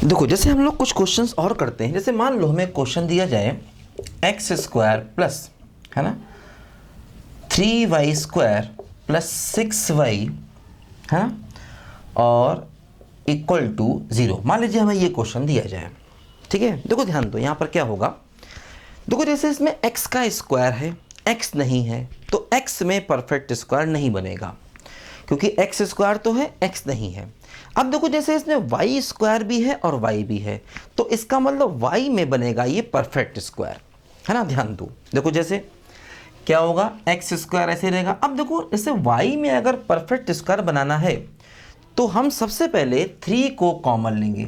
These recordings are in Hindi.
देखो जैसे हम लोग कुछ क्वेश्चंस और करते हैं, जैसे मान लो हमें क्वेश्चन दिया जाए एक्स स्क्वायर प्लस, है ना, 3y स्क्वायर प्लस 6y, है ना, और इक्वल टू 0। मान लीजिए हमें ये क्वेश्चन दिया जाए, ठीक है। देखो ध्यान दो, यहाँ पर क्या होगा। देखो जैसे इसमें x का स्क्वायर है, x नहीं है, तो x में परफेक्ट स्क्वायर नहीं बनेगा, क्योंकि x स्क्वायर तो है, x नहीं है। अब देखो जैसे इसमें y स्क्वायर भी है और y भी है, तो इसका मतलब y में बनेगा ये परफेक्ट स्क्वायर, है ना। ध्यान दो, देखो जैसे क्या होगा, एक्स स्क्वायर ऐसे रहेगा। अब देखो इसे y में अगर परफेक्ट स्क्वायर बनाना है तो हम सबसे पहले 3 को कॉमन लेंगे,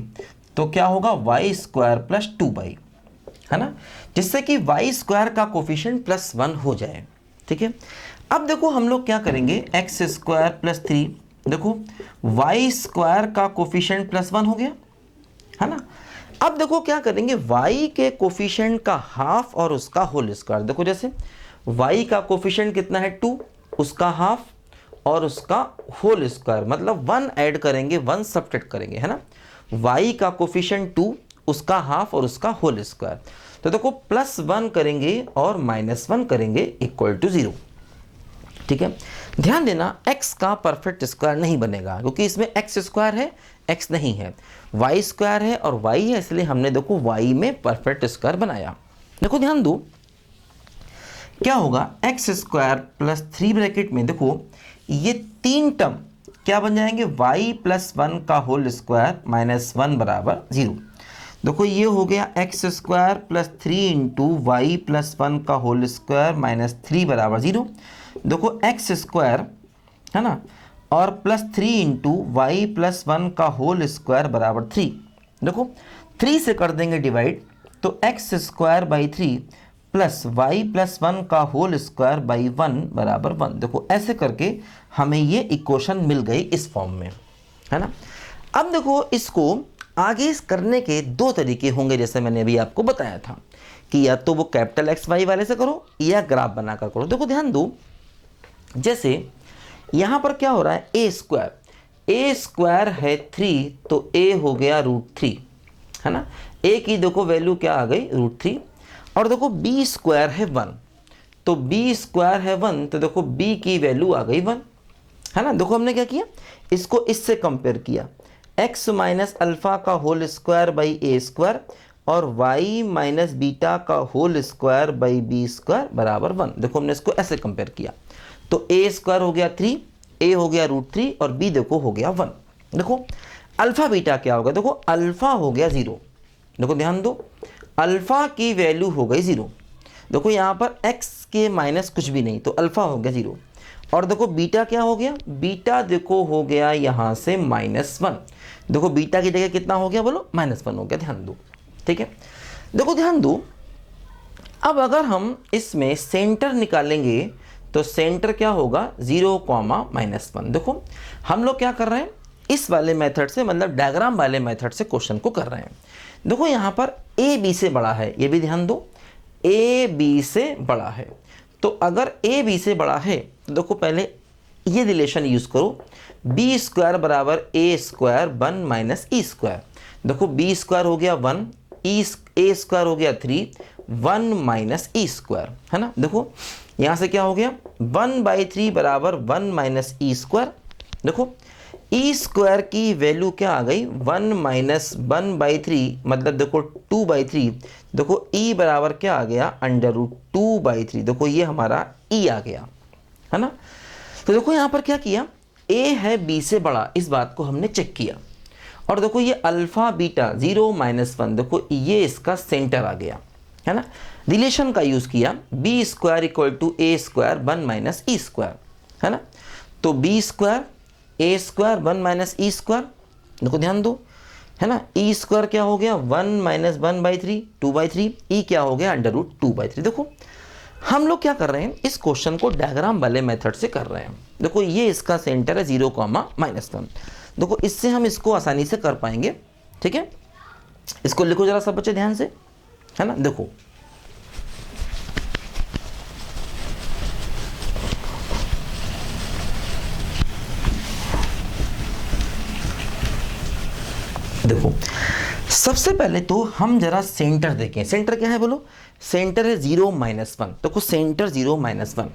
तो क्या होगा y स्क्वायर प्लस 2y, है ना, जिससे कि y स्क्वायर का कोफिशिएंट +1 हो जाए, ठीक है। अब देखो हम लोग क्या करेंगे, एक्स स्क्वायर प्लस 3, देखो y स्क्वायर का कोफिशिएंट +1 हो गया, है ना। अब देखो क्या करेंगे, y के कोफिशिएंट का हाफ और उसका होल स्क्वायर। देखो जैसे y का कोफिशिएंट कितना है 2, उसका हाफ और उसका होल स्क्वायर, मतलब 1 ऐड करेंगे, 1 सब्ट्रैक्ट करेंगे, है ना। y का कोफिशिएंट 2, उसका हाफ और उसका होल स्क्वायर, तो देखो +1 करेंगे और -1 करेंगे इक्वल टू 0, ठीक है। ध्यान देना x का परफेक्ट स्क्वायर नहीं बनेगा, क्योंकि इसमें x स्क्वायर है, x नहीं है, y स्क्वायर है और y है, इसलिए हमने देखो y में परफेक्ट स्क्वायर बनाया। देखो ध्यान दो क्या होगा, एक्स स्क्वायर प्लस 3 ब्रैकेट में देखो ये 3 टर्म क्या बन जाएंगे, y प्लस 1 का होल स्क्वायर -1 बराबर 0। देखो ये हो गया x square plus 3 into y plus 1 का होल स्क्वायर -3 बराबर 0। देखो एक्स स्क्वायर, है ना, और प्लस 3 इंटू वाई प्लस 1 का होल स्क्वायर बराबर 3। देखो 3 से कर देंगे डिवाइड, तो x square by 3 plus y plus 1 का होल स्क्वायर बाई 1 बराबर 1। देखो ऐसे करके हमें ये इक्वेशन मिल गई इस फॉर्म में, है ना। अब देखो इसको आगे करने के 2 तरीके होंगे, जैसे मैंने अभी आपको बताया था कि या तो वो कैपिटल एक्स वाई वाले से करो या ग्राफ बनाकर करो। देखो ध्यान दो, जैसे यहाँ पर क्या हो रहा है, ए स्क्वायर है 3, तो ए हो गया √3, है ना। ए की देखो वैल्यू क्या आ गई, √3। और देखो बी स्क्वायर है 1, तो बी स्क्वायर है 1, तो देखो बी की वैल्यू आ गई 1, है ना। देखो हमने क्या किया, इसको इससे कंपेयर किया, x माइनस अल्फा का whole square by a square और y माइनस बीटा का whole square by b square बराबर 1। देखो हमने इसको ऐसे कंपेयर किया, तो ए स्क्वायर हो गया 3, ए हो गया √3 और बी देखो हो गया 1। देखो अल्फा बीटा क्या होगा, देखो अल्फा हो गया 0। देखो ध्यान दो, अल्फा की वैल्यू हो गई 0। देखो यहाँ पर x के माइनस कुछ भी नहीं, तो अल्फा हो गया 0। और देखो बीटा क्या हो गया, बीटा देखो हो गया यहाँ से -1। देखो बीटा की जगह कितना हो गया, बोलो -1 हो गया, ध्यान दो, ठीक है। देखो ध्यान दो, अब अगर हम इसमें सेंटर निकालेंगे तो सेंटर क्या होगा, 0, -1। देखो हम लोग क्या कर रहे हैं, इस वाले मेथड से, मतलब डायग्राम वाले मेथड से क्वेश्चन को कर रहे हैं। देखो यहाँ पर ए बी से बड़ा है, ये भी ध्यान दो, ए बी से बड़ा है, तो अगर ए बी से बड़ा है तो देखो पहले ये रिलेशन यूज़ करो, बी स्क्वायर बराबर ए स्क्वायर 1 माइनस ई स्क्वायर। देखो बी स्क्वायर हो गया 1, ए स्क्वायर हो गया 3, 1 माइनस ई स्क्वायर, है ना। देखो यहाँ से क्या हो गया, 1/3 बराबर 1 माइनस ई स्क्वायर। देखो ई स्क्वायर की वैल्यू क्या आ गई, 1 माइनस 1/3, मतलब देखो 2/3। देखो ई बराबर क्या आ गया, √2/3। देखो ये हमारा ई आ गया, है ना। तो देखो यहाँ पर क्या किया, ए है बी से बड़ा, इस बात को हमने चेक किया। और देखो ये अल्फा बीटा 0 -1, देखो ये इसका सेंटर आ गया, है ना। रिलेशन का यूज़ किया, b square equal to a square 1 minus e square, है ना। तो b square a square 1 minus e square, देखो ध्यान दो, है ना। ई स्क्वायर क्या हो गया, 1 माइनस 1/3, 2/3, ई क्या हो गया, √2/3। देखो हम लोग क्या कर रहे हैं, इस क्वेश्चन को डायग्राम वाले मेथड से कर रहे हैं। देखो ये इसका सेंटर है 0, -1। देखो इससे हम इसको आसानी से कर पाएंगे, ठीक है। इसको लिखो जरा सब बच्चे ध्यान से, है ना। देखो देखो सबसे पहले तो हम जरा सेंटर देखें। सेंटर क्या है बोलो? सेंटर है 0 -1। देखो सेंटर 0 -1,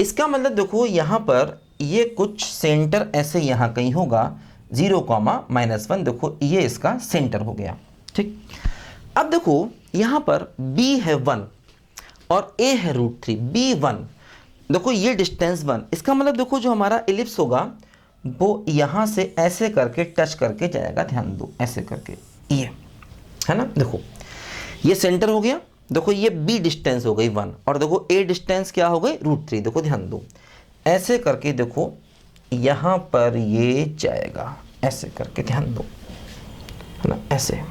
इसका मतलब देखो यहाँ पर ये कुछ सेंटर ऐसे यहाँ कहीं होगा 0, -1। देखो ये इसका सेंटर हो गया, ठीक। अब देखो यहाँ पर b है 1 और a है √3, b1। देखो ये डिस्टेंस 1, इसका मतलब देखो जो हमारा इलिप्स होगा वो यहाँ से ऐसे करके टच करके जाएगा। ध्यान दो, ऐसे करके, ये है ना। देखो ये सेंटर हो गया। देखो ये b डिस्टेंस हो गई 1 और देखो a डिस्टेंस क्या हो गई √3। देखो ध्यान दो, ऐसे करके देखो यहाँ पर ये जाएगा, ऐसे करके, ध्यान दो, है ना, ऐसे।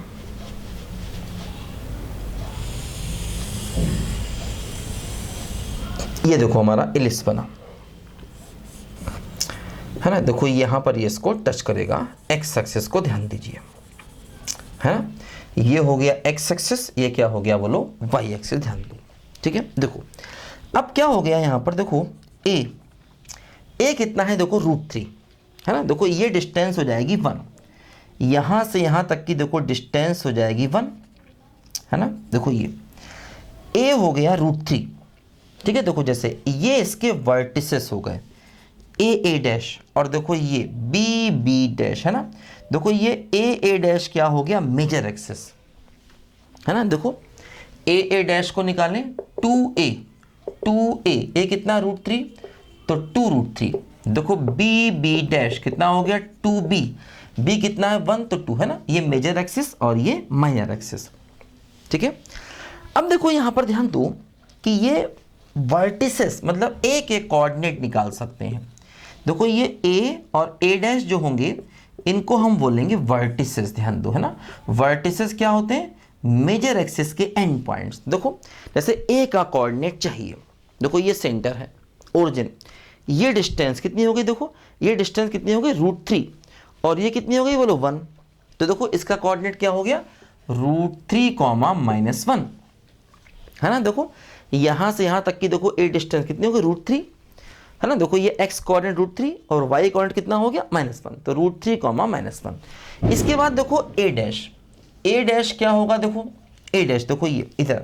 ये देखो हमारा इलिप्स बना, है ना। देखो यहाँ पर ये इसको टच करेगा, एक्स एक्सिस को ध्यान दीजिए, है ना। ये हो गया एक्स एक्सिस, ये क्या हो गया बोलो? वाई एक्सिस, ध्यान दो, ठीक है। देखो अब क्या हो गया यहाँ पर, देखो ए कितना है? देखो √3, है ना। देखो ये डिस्टेंस हो जाएगी 1, यहाँ से यहाँ तक की देखो डिस्टेंस हो जाएगी 1, है ना। देखो ये ए हो गया √3, ठीक है। देखो जैसे ये इसके वर्टिसेस हो गए ए डैश, और देखो ये बी डैश, है ना। देखो ये ए डैश क्या हो गया? मेजर एक्सिस, है ना। देखो ए डैश को निकालें, 2a ए कितना √3, तो 2 √3। देखो बी डैश कितना हो गया? 2b, b कितना है 1, तो 2, है ना। ये मेजर एक्सिस और ये माइनर एक्सिस, ठीक है। अब देखो यहाँ पर ध्यान दो कि ये वर्टिसेस मतलब ए के कोऑर्डिनेट निकाल सकते हैं। देखो ये ए और ए डैश जो होंगे इनको हम बोलेंगे वर्टिसेस, ध्यान दो, है ना। वर्टिसेस क्या होते हैं? मेजर एक्सिस के एंड पॉइंट्स। देखो जैसे ए का कोऑर्डिनेट चाहिए, देखो ये सेंटर है, ओरिजिन, ये डिस्टेंस कितनी हो गई? देखो ये डिस्टेंस कितनी हो गई? √3, और ये कितनी हो गई बोलो? 1। तो देखो इसका कोऑर्डिनेट क्या हो गया? √3, -1, है ना। देखो यहाँ से यहाँ तक की देखो ए डिस्टेंस कितनी हो गई? √3, है ना। देखो ये x कोऑर्डिनेट √3 और y कोऑर्डिनेट कितना हो गया? -1, तो √3, -1। इसके बाद देखो ए डैश क्या होगा? देखो ए डैश, देखो ये इधर,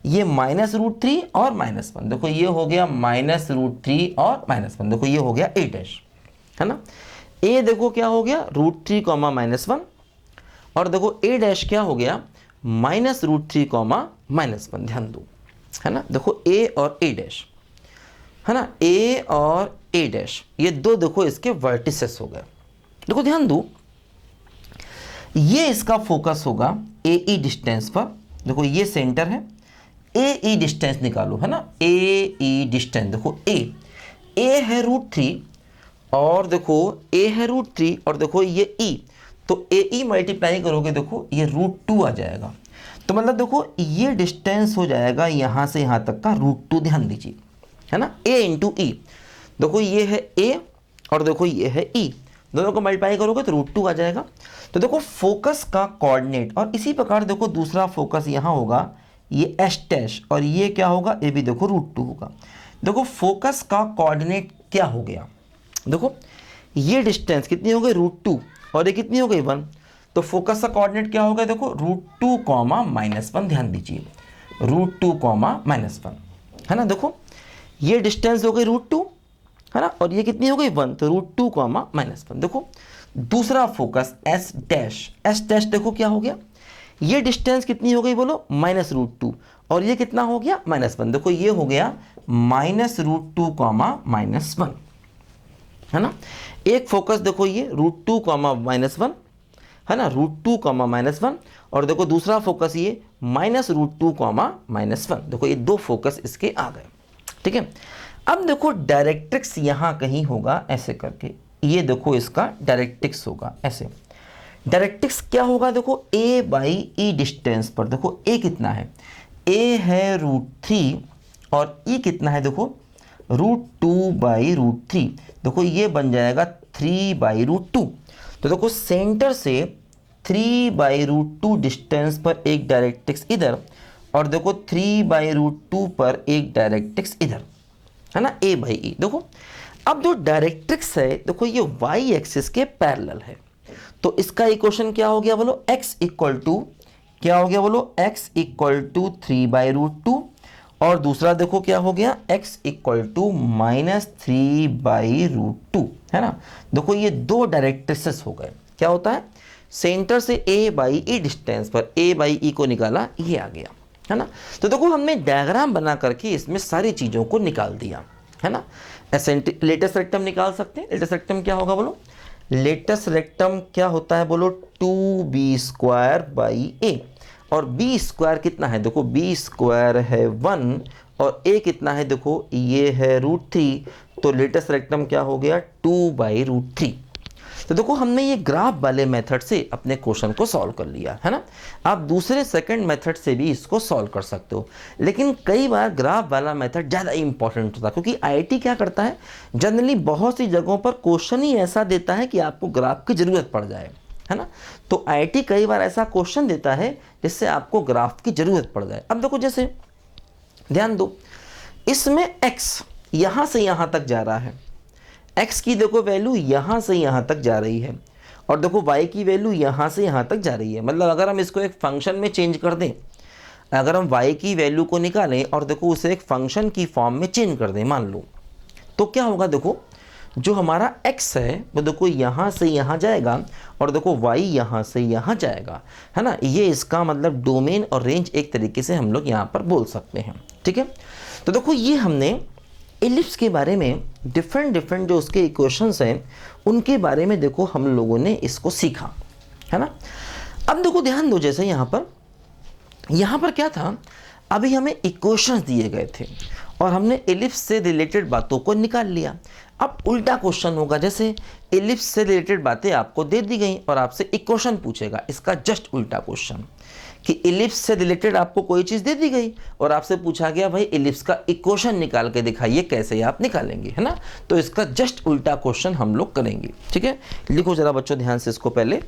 ये -√3 और -1। देखो ये हो गया -√3 और -1। देखो ये हो गया ए डैश, है ना। ए देखो क्या हो गया? √3, -1, और देखो ए डैश क्या हो गया? -√3, -1। ध्यान दो, है ना। देखो ए और ए डैश, है ना, ए और ए डैश, ये दो देखो इसके वर्टिसेस हो गए। देखो ध्यान दो, ये इसका फोकस होगा ए ई डिस्टेंस पर। देखो ये सेंटर है, ए ई डिस्टेंस निकालो, है ना। ए ई डिस्टेंस, देखो ए है √3 और देखो ए है √3 और देखो ये ई, तो ए ई मल्टीप्लाई करोगे देखो ये √2 आ जाएगा। तो मतलब देखो ये डिस्टेंस हो जाएगा यहाँ से यहाँ तक का √2, ध्यान दीजिए, है ना। a × e, देखो ये है a और देखो ये है e, दोनों को मल्टीप्लाई करोगे तो √2 आ जाएगा। तो देखो फोकस का कोऑर्डिनेट, और इसी प्रकार देखो दूसरा फोकस यहाँ होगा ये एस डैश, और ये क्या होगा? ये भी देखो √2 होगा। देखो फोकस का कोऑर्डिनेट क्या हो गया? देखो ये डिस्टेंस कितनी हो गई? √2, और ये कितनी हो गई? 1। तो फोकस का कोऑर्डिनेट क्या होगा? देखो √2, -1, ध्यान दीजिए, √2, -1, है ना। देखो ये डिस्टेंस हो गई √2, है ना, और ये कितनी हो गई? 1, तो √2, -1। देखो दूसरा फोकस एस डैश देखो क्या हो गया? ये डिस्टेंस कितनी हो गई बोलो? -√2, और ये कितना हो गया? -1। देखो ये हो गया -√2, -1, है ना। एक फोकस देखो ये √2, -1, है ना, √2, -1, और देखो दूसरा फोकस ये -√2, -1। देखो ये दो फोकस इसके आ गए, ठीक है। अब देखो डायरेक्ट्रिक्स यहाँ कहीं होगा, ऐसे करके, ये देखो इसका डायरेक्ट्रिक्स होगा ऐसे। डायरेक्ट्रिक्स क्या होगा? देखो a/e डिस्टेंस पर, देखो a कितना है? a है √3 और e कितना है? देखो √2/√3। देखो ये बन जाएगा 3/√2। तो देखो सेंटर से 3/√2 डिस्टेंस पर एक डायरेक्ट्रिक्स इधर, और देखो 3/√2 पर एक डायरेक्ट्रिक्स इधर, है ना, a/e। देखो अब जो डायरेक्ट्रिक्स है देखो ये y एक्सिस के पैरेलल है, तो इसका इक्वेशन क्या हो गया बोलो, x इक्वल टू क्या हो गया बोलो, x इक्वल टू 3/√2 और दूसरा देखो क्या हो गया, x इक्वल टू -3/√2, है ना। देखो ये दो डायरेक्ट्रिसेस हो गए। क्या होता है, सेंटर से a/e डिस्टेंस पर a/e को निकाला, ये आ गया, है ना। तो देखो हमने डायग्राम बना करके इसमें सारी चीज़ों को निकाल दिया, है ना। लेटेस्ट रेक्टम निकाल सकते हैं। लेटेस्ट रेक्टम क्या होगा बोलो, लेटेस्ट रेक्टम क्या होता है बोलो, 2b² और b² कितना है, देखो b² है 1 और a कितना है, देखो ये है √3, तो लेटेस्ट रेक्टम क्या हो गया, 2/√3। तो देखो हमने ये ग्राफ वाले मेथड से अपने क्वेश्चन को सॉल्व कर लिया, है ना। आप दूसरे सेकंड मेथड से भी इसको सॉल्व कर सकते हो, लेकिन कई बार ग्राफ वाला मेथड ज़्यादा इंपॉर्टेंट होता है, क्योंकि आईआईटी क्या करता है, जनरली बहुत सी जगहों पर क्वेश्चन ही ऐसा देता है कि आपको ग्राफ की ज़रूरत पड़ जाए, है ना। तो आईआईटी कई बार ऐसा क्वेश्चन देता है जिससे आपको ग्राफ की ज़रूरत पड़ जाए। अब देखो जैसे ध्यान दो, इसमें x यहाँ से यहाँ तक जा रहा है, x की देखो वैल्यू यहाँ से यहाँ तक जा रही है और देखो y की वैल्यू यहाँ से यहाँ तक जा रही है। मतलब अगर हम इसको एक फंक्शन में चेंज कर दें, अगर हम y की वैल्यू को निकालें और देखो उसे एक फंक्शन की फॉर्म में चेंज कर दें मान लो, तो क्या होगा, देखो जो हमारा x है वो देखो यहाँ से यहाँ जाएगा और देखो y यहाँ से यहाँ जाएगा, है ना। ये इसका मतलब डोमेन और रेंज एक तरीके से हम लोग यहाँ पर बोल सकते हैं, ठीक है। तो देखो ये हमने एलिप्स के बारे में डिफरेंट जो उसके इक्वेशंस हैं उनके बारे में देखो हम लोगों ने इसको सीखा, है ना। अब देखो ध्यान दो, जैसे यहाँ पर क्या था, अभी हमें इक्वेशंस दिए गए थे और हमने एलिप्स से रिलेटेड बातों को निकाल लिया। अब उल्टा क्वेश्चन होगा, जैसे एलिप्स से रिलेटेड बातें आपको दे दी गई और आपसे इक्वेशन पूछेगा, इसका जस्ट उल्टा क्वेश्चन कि एलिप्स से रिलेटेड आपको कोई चीज़ दे दी गई और आपसे पूछा गया भाई एलिप्स का इक्वेशन निकाल के दिखाइए, कैसे आप निकालेंगे, है ना। तो इसका जस्ट उल्टा क्वेश्चन हम लोग करेंगे, ठीक है। लिखो जरा बच्चों ध्यान से इसको पहले।